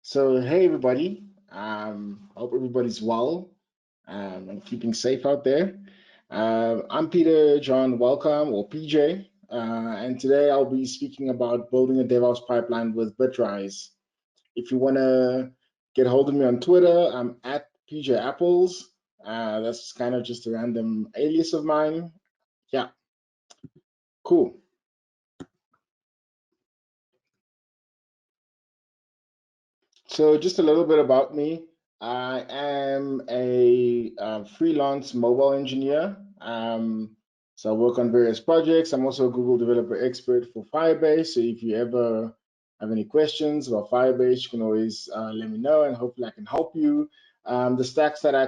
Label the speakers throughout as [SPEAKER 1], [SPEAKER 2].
[SPEAKER 1] So, hey everybody, hope everybody's well and keeping safe out there. I'm Peter John Welcome, or PJ, and today I'll be speaking about building a DevOps pipeline with Bitrise. If you want to get hold of me on Twitter, I'm at PJ Apples. That's kind of just a random alias of mine. Yeah, cool. So, just a little bit about me. I am a freelance mobile engineer. So, I work on various projects. I'm also a Google Developer Expert for Firebase. So, if you ever have any questions about Firebase, you can always let me know and hopefully I can help you. The stacks that I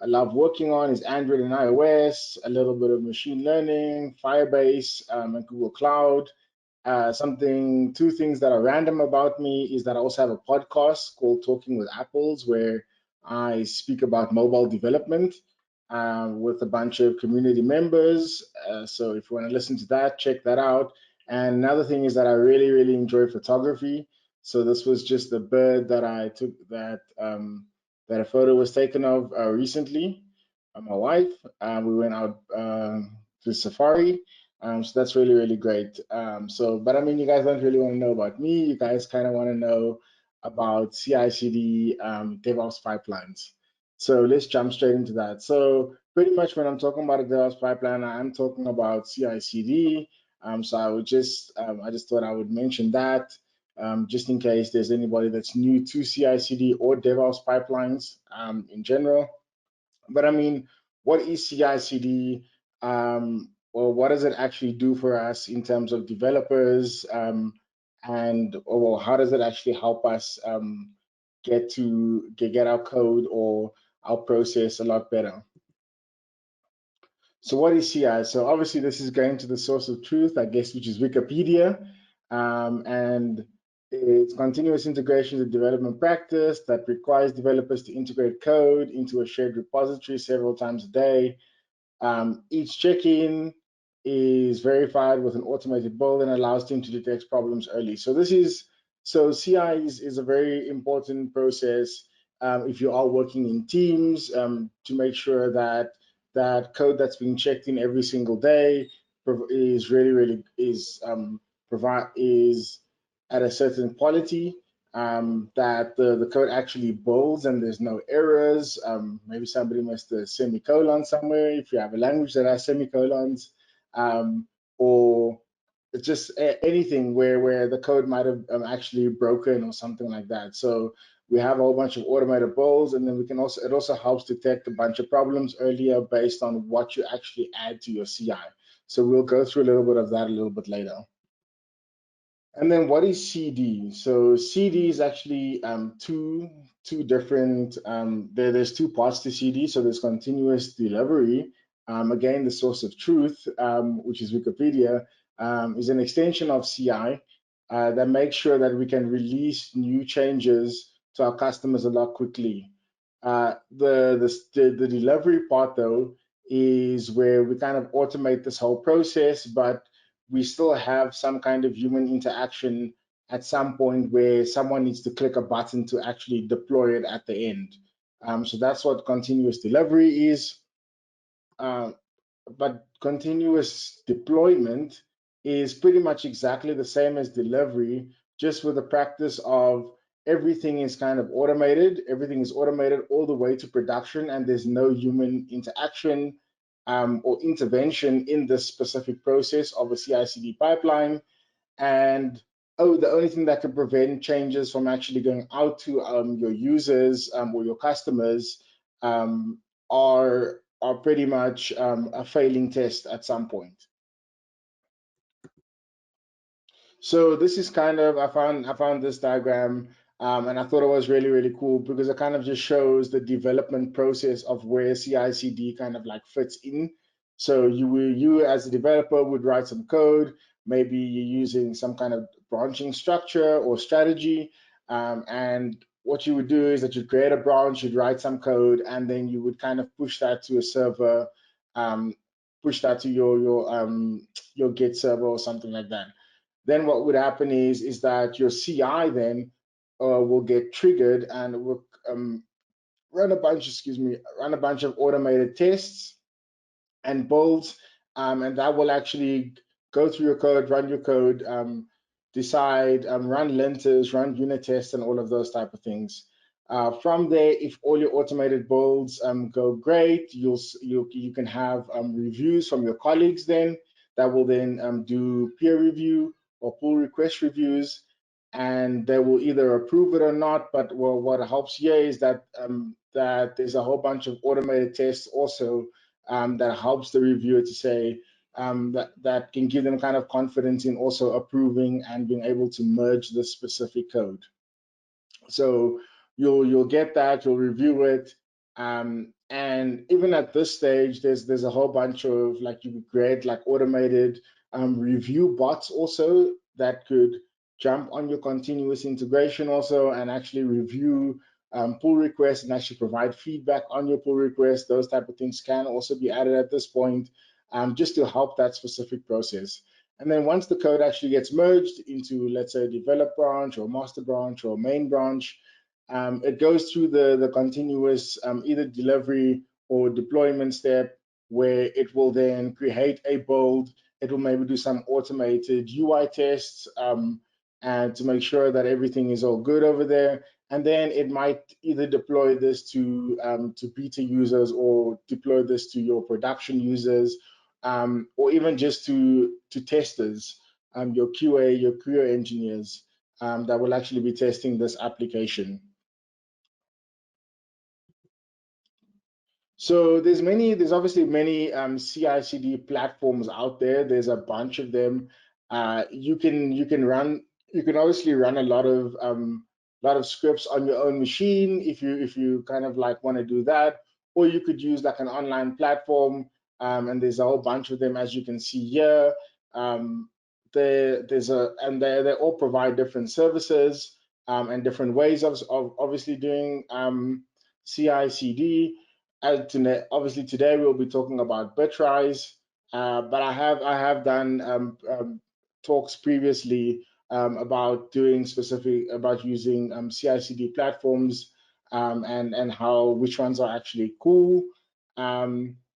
[SPEAKER 1] love working on is Android and iOS, a little bit of machine learning, Firebase, and Google Cloud. Two things that are random about me is that I also have a podcast called Talking with Apples, where I speak about mobile development with a bunch of community members. So if you want to listen to that, check that out. And another thing is that I really, really enjoy photography. So this was just a bird that I took that a photo was taken of recently. My wife, we went out to safari, so that's really, really great. But I mean, you guys don't really want to know about me. You guys kind of want to know about CI/CD DevOps pipelines. So let's jump straight into that. So pretty much when I'm talking about a DevOps pipeline, I'm talking about CI/CD. So I just thought I would mention that just in case there's anybody that's new to CI/CD or DevOps pipelines in general. But I mean, what is CI/CD? Or what does it actually do for us in terms of developers? How does it actually help us get our code or our process a lot better? So what is CI? So obviously this is going to the source of truth, I guess, which is Wikipedia, and it's continuous integration with development practice that requires developers to integrate code into a shared repository several times a day. Each check-in is verified with an automated build and allows team to detect problems early. So CI is a very important process if you are working in teams to make sure that that code that's being checked in every single day is really really is provide is at a certain quality, that the code actually builds and there's no errors. Maybe somebody missed a semicolon somewhere if you have a language that has semicolons, or it's just anything where the code might have actually broken or something like that. So we have a whole bunch of automated builds, and then it also helps detect a bunch of problems earlier based on what you actually add to your CI. So we'll go through a little bit of that a little bit later. And then what is CD? So CD is actually two different. There's two parts to CD. So there's continuous delivery. Again, the source of truth, which is Wikipedia, is an extension of CI that makes sure that we can release new changes to our customers a lot quickly. The delivery part though is where we kind of automate this whole process, but we still have some kind of human interaction at some point where someone needs to click a button to actually deploy it at the end. So that's what continuous delivery is. Uh, but continuous deployment is pretty much exactly the same as delivery, just with the practice of everything is kind of automated. Everything is automated all the way to production, and there's no human interaction or intervention in this specific process of a CI/CD pipeline. And the only thing that can prevent changes from actually going out to your users or your customers um, are pretty much a failing test at some point. So this is kind of I found this diagram, and I thought it was really really cool because it kind of just shows the development process of where CI/CD kind of like fits in. So you as a developer would write some code. Maybe you're using some kind of branching structure or strategy, and what you would do is that you'd create a branch, you'd write some code, and then you would kind of push that to a server, um, push that to your Git server or something like that. Then what would happen is that your CI then will get triggered and will run a bunch of automated tests and builds, and that will actually go through your code, run your code, decide, run linters, run unit tests, and all of those type of things. From there, if all your automated builds go great, you can have reviews from your colleagues then that will then do peer review or pull request reviews, and they will either approve it or not. But well, what helps here is that that there's a whole bunch of automated tests also that helps the reviewer to say that can give them kind of confidence in also approving and being able to merge the specific code. So you'll get that, you'll review it, and even at this stage, there's a whole bunch of, like, you could create like automated review bots also that could jump on your continuous integration also and actually review pull requests and actually provide feedback on your pull request. Those type of things can also be added at this point, just to help that specific process. And then once the code actually gets merged into, let's say, a develop branch or master branch or main branch, it goes through the continuous either delivery or deployment step, where it will then create a build. It will maybe do some automated UI tests and to make sure that everything is all good over there. And then it might either deploy this to beta users or deploy this to your production users, or even just to testers, your QA, your QA engineers that will actually be testing this application. So there's obviously many CI/CD platforms out there. There's a bunch of them. You can obviously run a lot of scripts on your own machine if you kind of like want to do that, or you could use like an online platform. And there's a whole bunch of them, as you can see here. They all provide different services and different ways of obviously doing CI/CD. Obviously today we'll be talking about Bitrise, but I have done talks previously about doing specific about using CI/CD platforms, and how which ones are actually cool.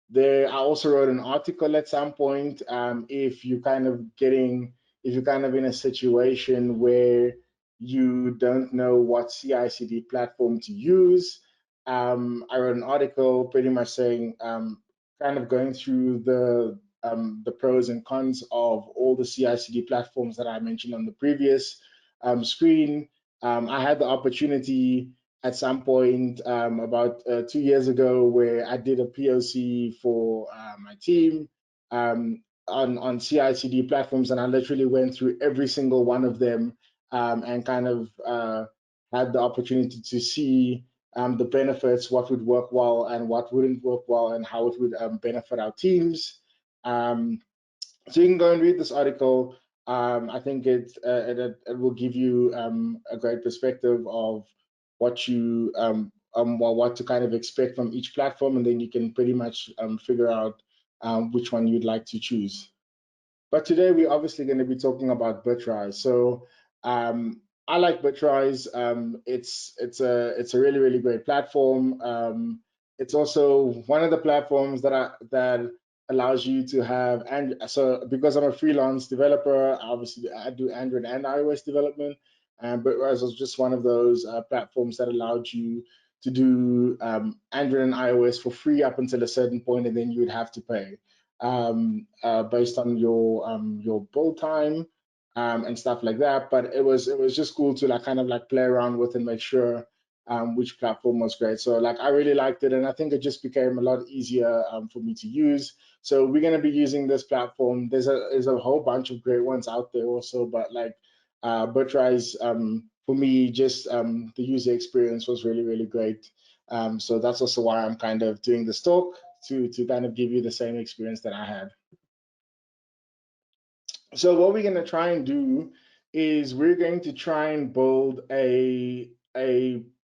[SPEAKER 1] There, I also wrote an article at some point. If you're kind of in a situation where you don't know what CI/CD platform to use, I wrote an article pretty much saying, kind of going through the pros and cons of all the CI/CD platforms that I mentioned on the previous screen. I had the opportunity at some point about 2 years ago, where I did a POC for my team on CI/CD platforms, and I literally went through every single one of them and kind of had the opportunity to see the benefits, what would work well and what wouldn't work well, and how it would benefit our teams. So you can go and read this article. I think it will give you a great perspective of what what to kind of expect from each platform, and then you can pretty much figure out which one you'd like to choose. But today we're obviously going to be talking about Bitrise. So I like Bitrise. It's a really great platform. It's also one of the platforms that allows you to have, and so because I'm a freelance developer, obviously I do Android and iOS development, and Bitrise was just one of those platforms that allowed you to do Android and iOS for free up until a certain point, and then you would have to pay based on your build time and stuff like that. But it was just cool to like kind of like play around with and make sure which platform was great. So like I really liked it, and I think it just became a lot easier for me to use. So we're gonna be using this platform. There's a whole bunch of great ones out there also, but like Bitrise, for me, just the user experience was really great. So that's also why I'm kind of doing this talk, to kind of give you the same experience that I had. So what we're going to try and do is we're going to try and build a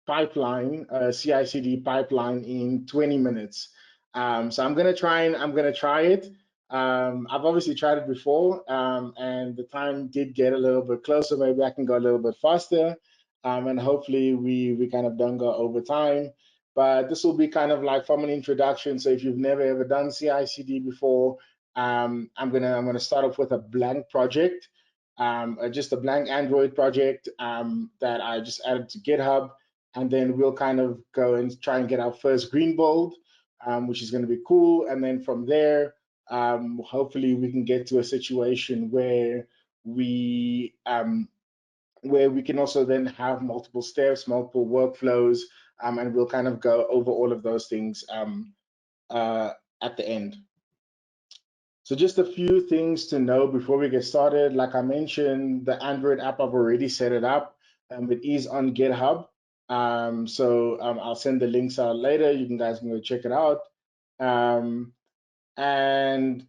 [SPEAKER 1] pipeline, a CI/CD pipeline in 20 minutes. So I'm going to try it. I've obviously tried it before, and the time did get a little bit closer. Maybe I can go a little bit faster. and hopefully we kind of don't go over time. But this will be kind of like from an introduction. So if you've never ever done CI/CD before, I'm gonna start off with a blank project, just a blank Android project that I just added to GitHub, and then we'll kind of go and try and get our first green bold, which is going to be cool. And then from there, hopefully we can get to a situation we where we can also then have multiple steps, multiple workflows, and we'll kind of go over all of those things at the end. So just a few things to know before we get started. Like I mentioned, the Android app, I've already set it up. It is on GitHub. I'll send the links out later. You guys can go check it out. And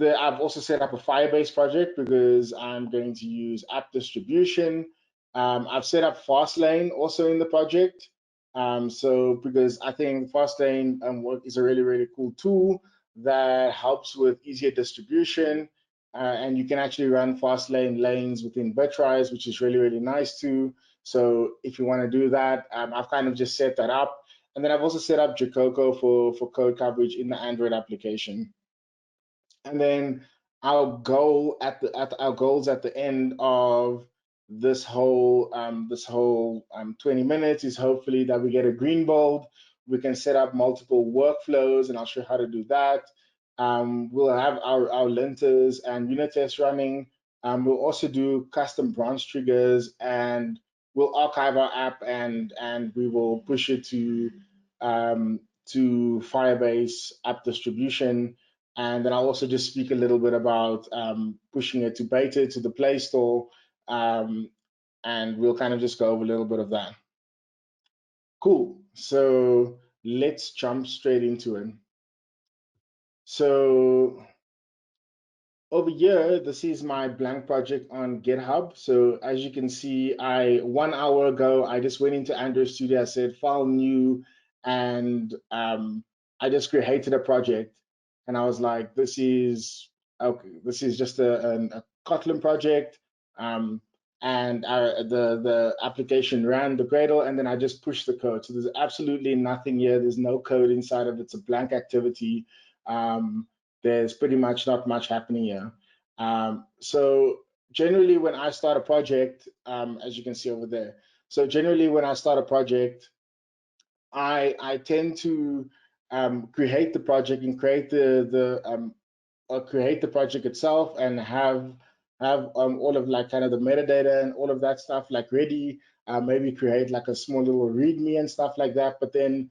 [SPEAKER 1] I've also set up a Firebase project because I'm going to use app distribution. I've set up Fastlane also in the project. Because I think Fastlane is a really, really cool tool that helps with easier distribution. And you can actually run Fastlane lanes within Bitrise, which is really, really nice too. So if you want to do that, I've kind of just set that up. And then I've also set up Jacoco for code coverage in the Android application. And then our goal our goals at the end of this whole 20 minutes is hopefully that we get a green bold. We can set up multiple workflows, and I'll show you how to do that. We'll have our linters and unit tests running. We'll also do custom branch triggers, and we'll archive our app and we will push it to Firebase app distribution. And then I'll also just speak a little bit about pushing it to beta to the Play Store, and we'll kind of just go over a little bit of that. Cool. So let's jump straight into it. So over here, this is my blank project on GitHub. So as you can see, 1 hour ago, I just went into Android Studio, I said file new, and I just created a project. And I was like, this is okay, this is just a Kotlin project. And the application ran the Gradle, and then I just pushed the code. So there's absolutely nothing here. There's no code inside of it. It's a blank activity. There's pretty much not much happening here. So generally when I start a project, as you can see over there, so generally when I start a project, I tend to create the project and create create the project itself and have all of like kind of the metadata and all of that stuff like ready. Maybe create like a small little README and stuff like that. But then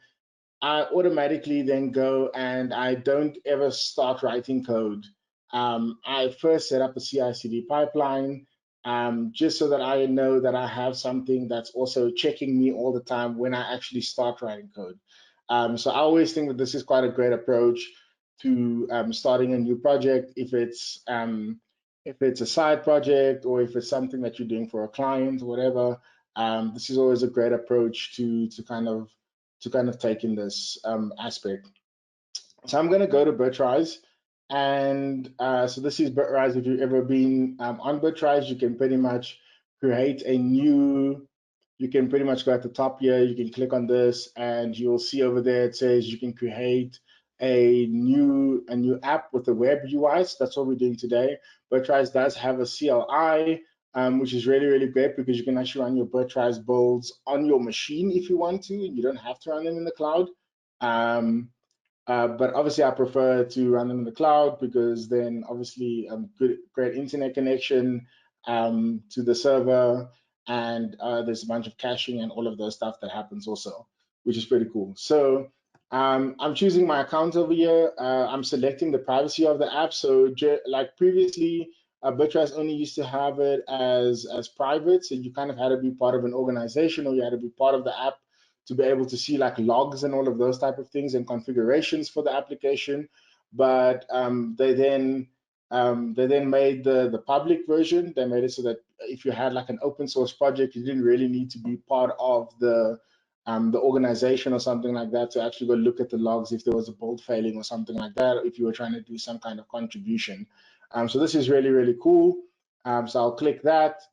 [SPEAKER 1] I automatically then go and I don't ever start writing code. I first set up a CI/CD pipeline just so that I know that I have something that's also checking me all the time when I actually start writing code. So I always think that this is quite a great approach to starting a new project, if it's a side project or if it's something that you're doing for a client or whatever. This is always a great approach to kind of take in this aspect. So I'm going to go to Bitrise. And so this is Bitrise. If you've ever been on Bitrise, you can pretty much create a new, you can pretty much go at the top here, you can click on this and you'll see over there, it says you can create a new app with the web UI. So that's what we're doing today. Bitrise does have a CLI, which is really, really great because you can actually run your Bitrise builds on your machine if you want to, and you don't have to run them in the cloud. But obviously, I prefer to run them in the cloud because then obviously great internet connection to the server, and there's a bunch of caching and all of those stuff that happens also, which is pretty cool. So I'm choosing my account over here. I'm selecting the privacy of the app. So like previously, Bitrise only used to have it as private, so you kind of had to be part of an organization or you had to be part of the app to be able to see like logs and all of those type of things and configurations for the application. But they then made the public version. They made it so that if you had like an open source project, you didn't really need to be part of the organization or something like that to actually go look at the logs if there was a build failing or something like that, or if you were trying to do some kind of contribution. So this is really, really cool. So I'll click that.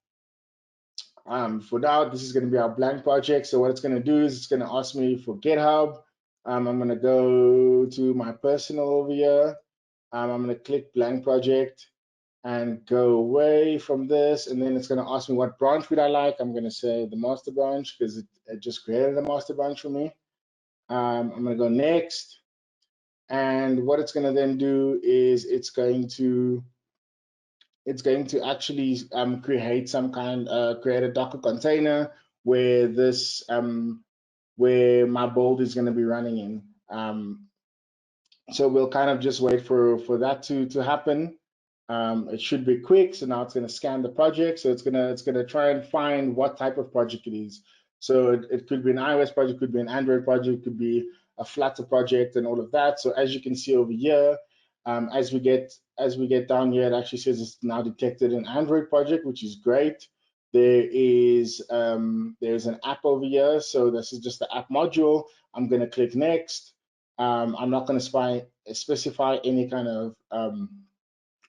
[SPEAKER 1] For now, this is going to be our blank project. So what it's going to do is it's going to ask me for GitHub. I'm going to go to my personal over here. I'm going to click blank project and go away from this. And then it's going to ask me what branch would I like. I'm going to say the master branch because it just created the master branch for me. I'm going to go next. And what it's going to then do is it's going to actually create some create a Docker container where this where my build is going to be running in. So we'll kind of just wait for that to happen. It should be quick. So now it's going to scan the project. So it's gonna try and find what type of project it is. So it could be an iOS project, could be an Android project, could be a Flutter project, and all of that. So as you can see over here, as we get down here, it actually says it's now detected an Android project, which is great. There's an app over here. So this is just the app module. I'm going to click next. I'm not going to specify any kind of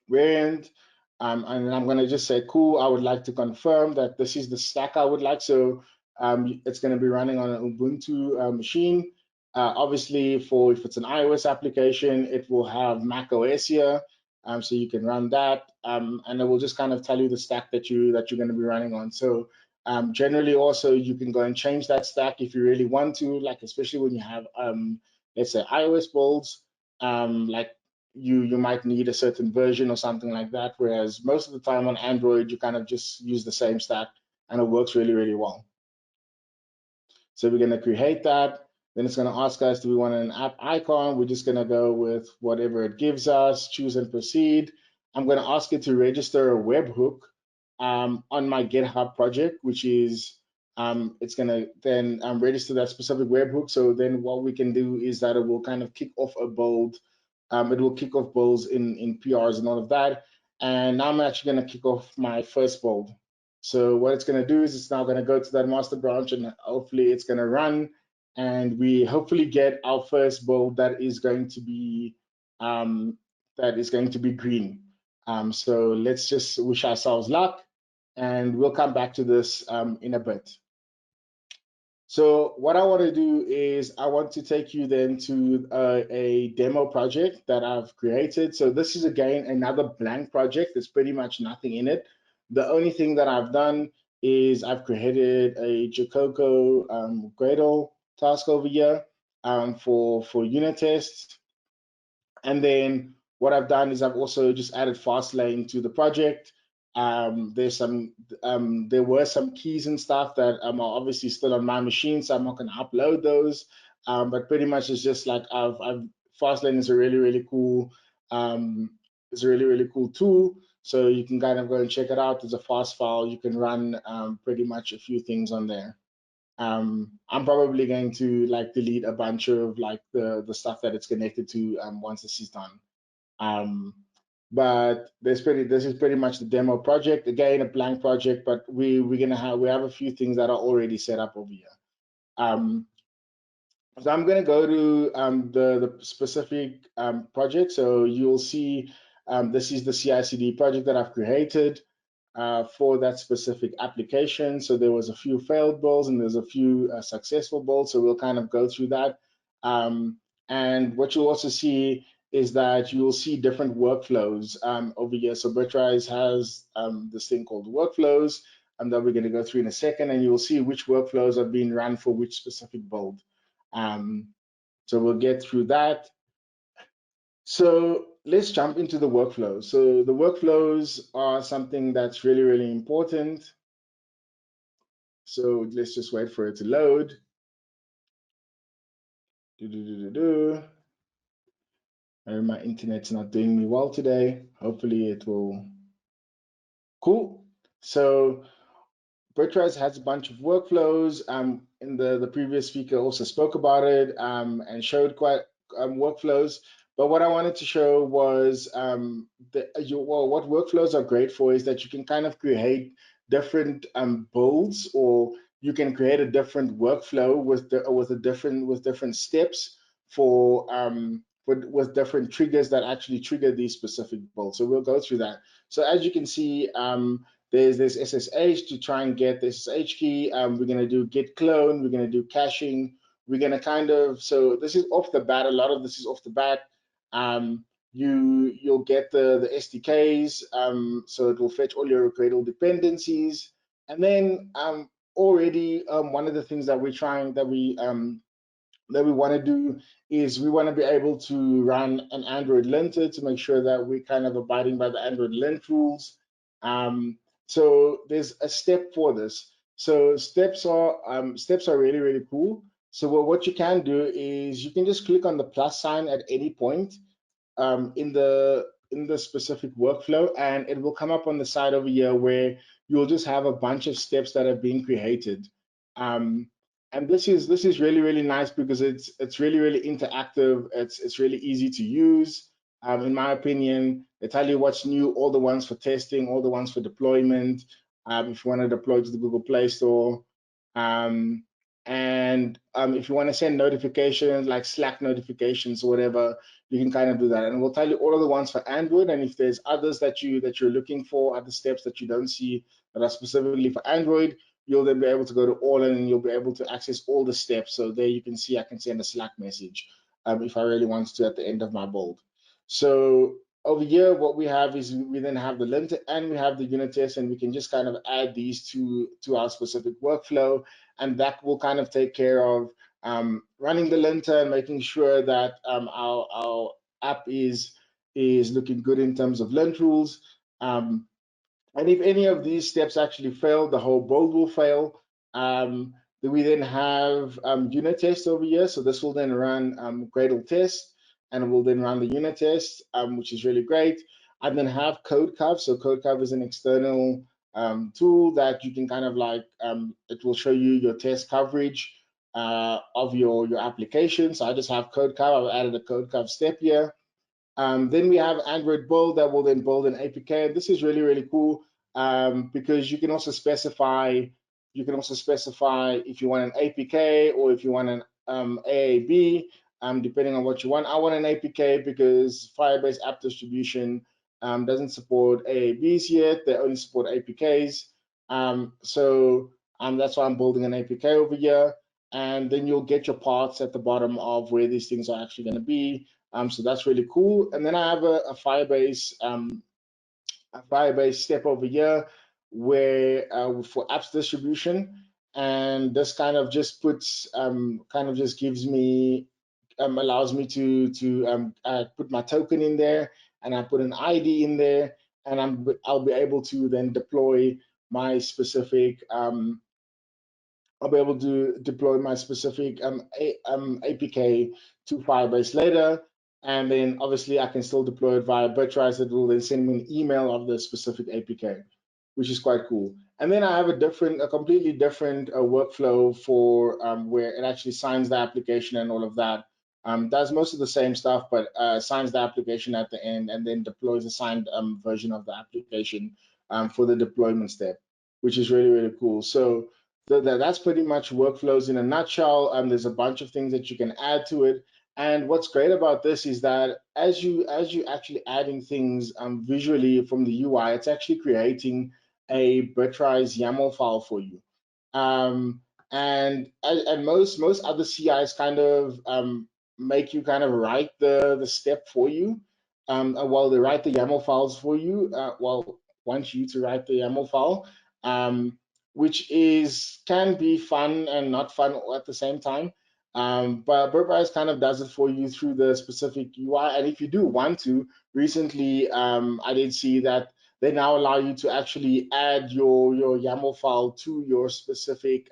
[SPEAKER 1] variant. And I'm going to just say, cool, I would like to confirm that this is the stack I would like. So it's going to be running on an Ubuntu machine. Obviously, if it's an iOS application, it will have Mac OS here. So you can run that. And it will just kind of tell you the stack that you're going to be running on. So generally, also, you can go and change that stack if you really want to, like especially when you have, let's say, iOS builds, like you might need a certain version or something like that. Whereas most of the time on Android, you kind of just use the same stack and it works really, really well. So we're going to create that. Then it's going to ask us, do we want an app icon? We're just going to go with whatever it gives us, choose and proceed. I'm going to ask it to register a webhook on my GitHub project, which is it's going to then register that specific webhook. So then what we can do is that it will kind of kick off a build. It will kick off builds in PRs and all of that. And now I'm actually going to kick off my first build. So what it's going to do is it's now going to go to that master branch and hopefully it's going to run, and we hopefully get our first build that is going to be green. So let's just wish ourselves luck, and we'll come back to this in a bit. So what I want to do is I want to take you then to a demo project that I've created. So this is again another blank project. There's pretty much nothing in it. The only thing that I've done is I've created a Jacoco Gradle task over here for unit tests. And then what I've done is I've also just added Fastlane to the project. There were some keys and stuff that are obviously still on my machine, so I'm not going to upload those. But pretty much it's just like Fastlane is a really cool tool. So you can kind of go and check it out. There's a fast file. You can run pretty much a few things on there. I'm probably going to like delete a bunch of like the stuff that it's connected to once this is done. But this is pretty much the demo project. Again, a blank project, but we have a few things that are already set up over here. So I'm going to go to the specific project. So you'll see this is the CI/CD project that I've created for that specific application. So there was a few failed builds and there's a few successful builds. So we'll kind of go through that. And what you'll also see is that you will see different workflows over here. So Bitrise has this thing called workflows that we're going to go through in a second, and you will see which workflows are being run for which specific build. So we'll get through that. So let's jump into the workflows. So the workflows are something that's really important. So let's just wait for it to load. My internet's not doing me well today. Hopefully it will. Cool. So Bitrise has a bunch of workflows. In the previous speaker also spoke about it and showed quite workflows. But what I wanted to show was what workflows are great for is that you can kind of create different builds, or you can create a different workflow with different steps with different triggers that actually trigger these specific builds. So we'll go through that. So as you can see, there's SSH to try and get the SSH key. We're going to do git clone. We're going to do caching. We're going to kind of, so this is off the bat. A lot of this is off the bat. You'll get the SDKs, so it will fetch all your Gradle dependencies. And then already one of the things that we're trying, that we want to do is we want to be able to run an Android linter to make sure that we're kind of abiding by the Android lint rules. So there's a step for this. So steps are really, really cool. So what you can do is you can just click on the plus sign at any point in the specific workflow, and it will come up on the side over here where you'll just have a bunch of steps that are being created. And this is really, really nice because it's really, really interactive. It's really easy to use. In my opinion, they tell you what's new, all the ones for testing, all the ones for deployment. If you want to deploy to the Google Play Store. And if you want to send notifications like Slack notifications or whatever, you can kind of do that. And we'll tell you all of the ones for Android. And if there's others that you're looking for, other steps that you don't see that are specifically for Android, you'll then be able to go to all and you'll be able to access all the steps. So there you can see I can send a Slack message if I really want to at the end of my build. So over here, what we have is we then have the linter and we have the unit test, and we can just kind of add these to our specific workflow, and that will kind of take care of running the linter and making sure that our app is looking good in terms of lint rules. And if any of these steps actually fail, the whole build will fail. We then have unit test over here. So this will then run Gradle test, and will then run the unit test, which is really great. And then have CodeCov. So CodeCov is an external tool that you can kind of like, it will show you your test coverage of your application. So I just have CodeCov. I've added a CodeCov step here. Then we have Android build that will then build an APK. This is really, really cool because you can also specify if you want an APK or if you want an AAB, depending on what you want. I want an APK because Firebase app distribution doesn't support AABs yet. They only support APKs. So that's why I'm building an APK over here. And then you'll get your paths at the bottom of where these things are actually going to be. So that's really cool. And then I have a Firebase step over here where for apps distribution, and this kind of just puts gives me allows me to put my token in there, and I put an ID in there, and I'll be able to then deploy my specific I'll be able to deploy my specific APK to Firebase later. And then obviously I can still deploy it via Bitrise that will then send me an email of the specific APK, which is quite cool. And then I have a completely different workflow for where it actually signs the application and all of that. Does most of the same stuff, but signs the application at the end and then deploys a signed version of the application for the deployment step, which is really, really cool. So that's pretty much workflows in a nutshell. There's a bunch of things that you can add to it. And what's great about this is that as you actually adding things visually from the UI, it's actually creating a Bitrise YAML file for you. And most other CIs kind of make you kind of write the step for you, while they write the YAML files for you. Want you to write the YAML file, which can be fun and not fun at the same time. But Bitrise kind of does it for you through the specific UI. And if you do want to, recently I did see that they now allow you to actually add your YAML file to your specific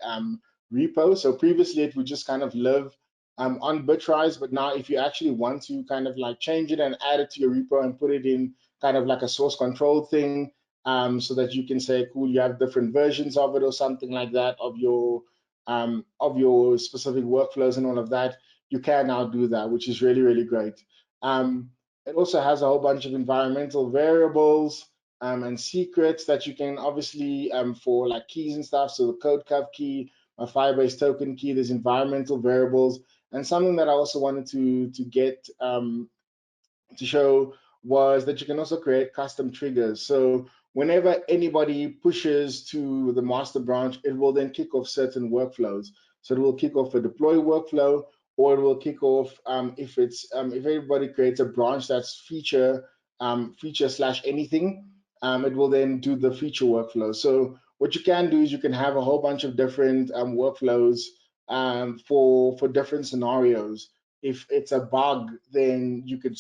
[SPEAKER 1] repo. So previously it would just kind of live on Bitrise, but now if you actually want to kind of like change it and add it to your repo and put it in kind of like a source control thing, so that you can say, cool, you have different versions of it or something like that of your specific workflows and all of that, you can now do that, which is really, really great. It also has a whole bunch of environmental variables and secrets that you can obviously for like keys and stuff. So the CodeCov key, my Firebase token key, there's environmental variables. And something that I also wanted to get to show was that you can also create custom triggers. So whenever anybody pushes to the master branch, it will then kick off certain workflows. So it will kick off a deploy workflow, or it will kick off if everybody creates a branch that's feature slash anything, it will then do the feature workflow. So what you can do is you can have a whole bunch of different workflows for different scenarios. If it's a bug, then you could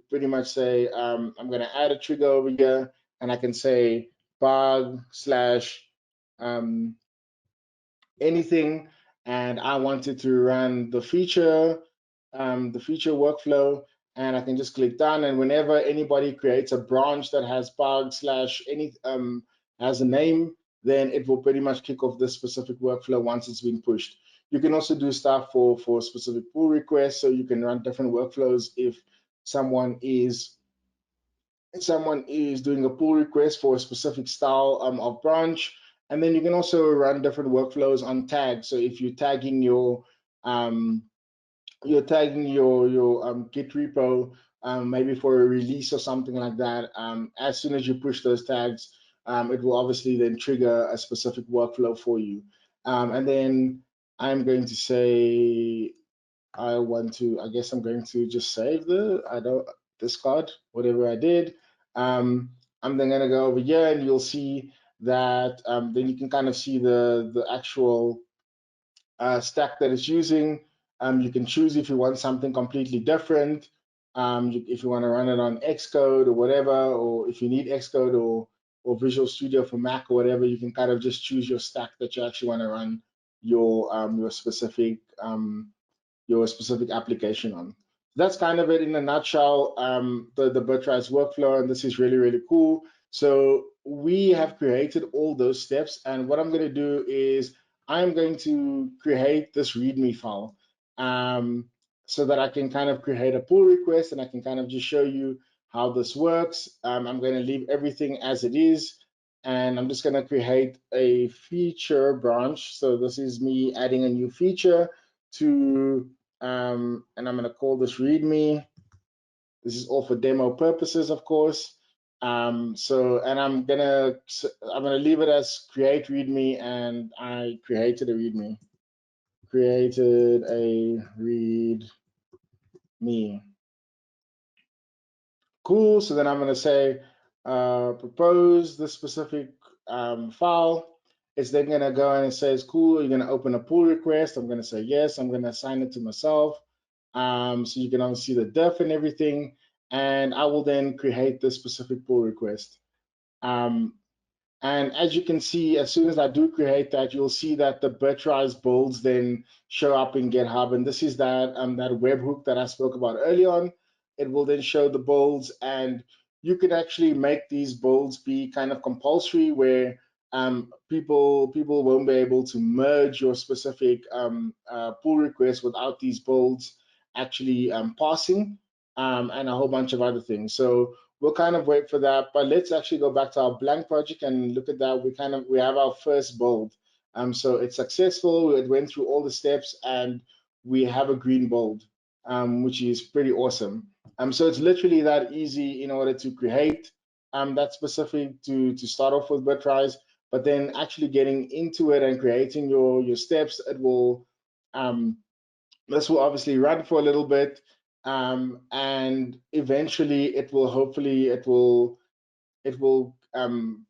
[SPEAKER 1] pretty much say, I'm going to add a trigger over here, and I can say bug slash anything, and I wanted to run the feature workflow, and I can just click done. And whenever anybody creates a branch that has bug slash any has a name, then it will pretty much kick off this specific workflow once it's been pushed. You can also do stuff for specific pull requests, so you can run different workflows if someone is doing a pull request for a specific style of branch. And then you can also run different workflows on tags. So if um, you're tagging your Git repo, maybe for a release or something like that, as soon as you push those tags, it will obviously then trigger a specific workflow for you. And then I'm going to say I guess I'm going to just save discard whatever I did. I'm then going to go over here, and you'll see that then you can kind of see the actual stack that it's using. You can choose if you want something completely different, if you want to run it on Xcode or whatever, or if you need Xcode or Visual Studio for Mac or whatever, you can kind of just choose your stack that you actually want to run your specific application on. That's kind of it in a nutshell, the Bitrise workflow, and this is really, really cool. So we have created all those steps, and what I'm going to do is I'm going to create this README file so that I can kind of create a pull request, and I can kind of just show you how this works. I'm going to leave everything as it is, and I'm just going to create a feature branch. So this is me adding a new feature to and I'm going to call this README. This is all for demo purposes, of course. And I'm gonna leave it as create README, and I created a README. Created a README. Cool. So then I'm gonna say propose the specific file. It's then gonna go and it says, cool, you're gonna open a pull request. I'm gonna say yes. I'm gonna assign it to myself. So you can see the def and everything, and I will then create this specific pull request. And as you can see, as soon as I do create that, you'll see that the Bitrise builds then show up in GitHub, and this is that that webhook that I spoke about early on. It will then show the builds, and you can actually make these builds be kind of compulsory, where people won't be able to merge your specific pull request without these builds actually passing, and a whole bunch of other things. So we'll kind of wait for that, but let's actually go back to our blank project and look at that. We have our first build. So it's successful. It went through all the steps, and we have a green build, which is pretty awesome. So it's literally that easy in order to create that specific to start off with Bitrise, but then actually getting into it and creating your steps. This will obviously run for a little bit, and eventually it will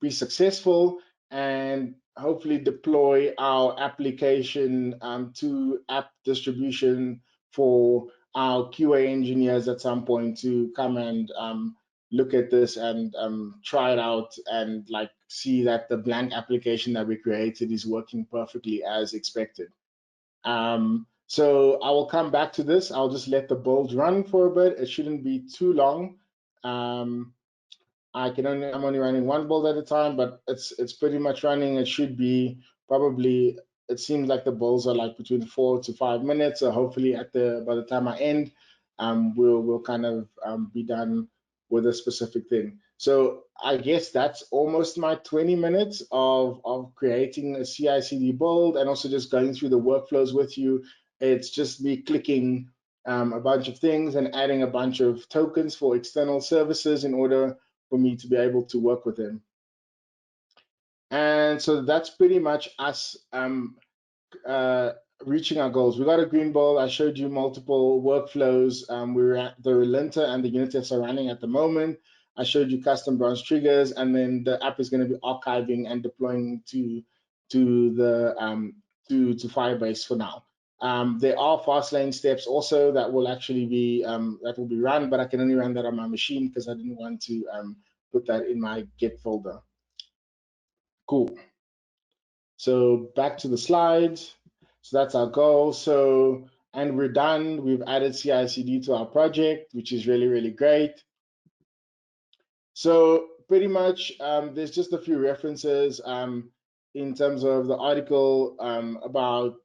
[SPEAKER 1] be successful, and hopefully deploy our application to app distribution for our QA engineers at some point to come and look at this and try it out and like see that the blank application that we created is working perfectly as expected. So I will come back to this. I'll just let the build run for a bit. It shouldn't be too long. I'm only running one build at a time, but it's pretty much running. It should be probably, it seems like the builds are like between 4 to 5 minutes. So hopefully by the time I end, we'll kind of be done with a specific thing. So I guess that's almost my 20 minutes of creating a CI/CD build and also just going through the workflows with you. It's just me clicking a bunch of things and adding a bunch of tokens for external services in order for me to be able to work with him. And so that's pretty much us reaching our goals. We got a green ball. I showed you multiple workflows. We're at the linter and the unit tests are running at the moment. I showed you custom branch triggers, and then the app is going to be archiving and deploying to the to Firebase for now. There are Fastlane steps also that will actually be run, but I can only run that on my machine because I didn't want to put that in my Git folder. Cool. So back to the slides. So that's our goal. So, and we're done. We've added CI/CD to our project, which is really, really great. So pretty much, there's just a few references in terms of the article about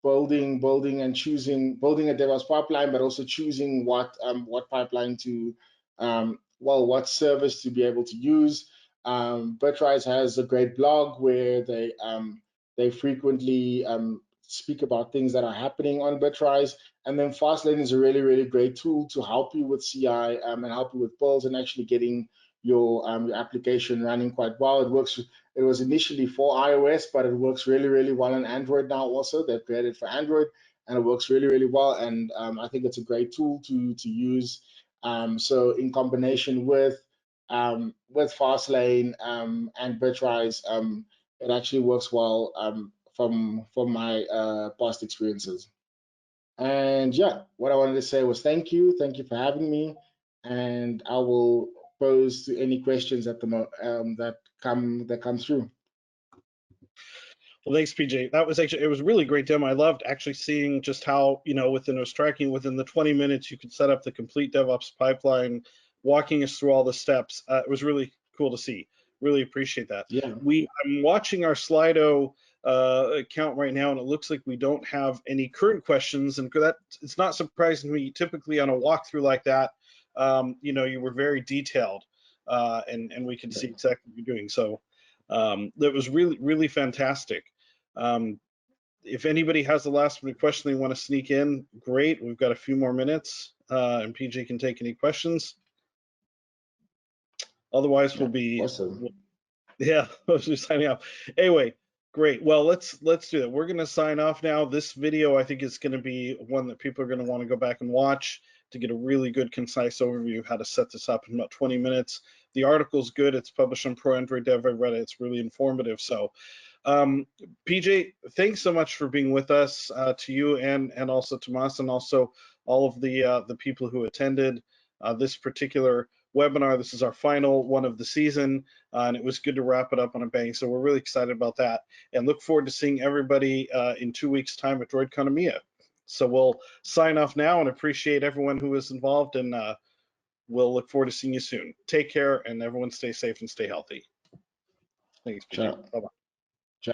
[SPEAKER 1] building and choosing, building a DevOps pipeline, but also choosing what pipeline to, what service to be able to use. Bitrise has a great blog where they frequently speak about things that are happening on Bitrise. And then Fastlane is a really, really great tool to help you with CI and help you with builds and actually getting your application running quite well. It works. It was initially for iOS, but it works really, really well on Android now. Also, they've created for Android, and it works really, really well. And I think it's a great tool to use. So in combination with Fastlane and Bitrise, it actually works well from my past experiences. And yeah, what I wanted to say was thank you for having me, and I will pose to any questions at the that come through.
[SPEAKER 2] Well, thanks, PJ. That was actually, it was a really great demo. I loved actually seeing just how, within us tracking, within the 20 minutes, you could set up the complete DevOps pipeline, walking us through all the steps. It was really cool to see. Really appreciate that.
[SPEAKER 1] Yeah.
[SPEAKER 2] I'm watching our Slido account right now, and it looks like we don't have any current questions, and that it's not surprising to me. Typically on a walkthrough like that, you were very detailed, and we can see exactly what you're doing. So that was really, really fantastic. If anybody has the last minute question they want to sneak in, great. We've got a few more minutes, and PJ can take any questions. Otherwise, we'll be
[SPEAKER 1] awesome.
[SPEAKER 2] Yeah, I was just signing off. Anyway, great. Well, let's do that. We're going to sign off now. This video, I think, is going to be one that people are going to want to go back and watch to get a really good, concise overview of how to set this up in about 20 minutes. The article's good. It's published on Pro Android Dev. I read it. It's really informative. So, PJ, thanks so much for being with us, to you and also Tomas, and also all of the people who attended this particular webinar. This is our final one of the season, and it was good to wrap it up on a bang. So we're really excited about that, and look forward to seeing everybody in 2 weeks' time at droidCon EMEA. So we'll sign off now and appreciate everyone who was involved, and we'll look forward to seeing you soon. Take care, and everyone stay safe and stay healthy. Thanks, PJ. Bye-bye.
[SPEAKER 1] Ciao.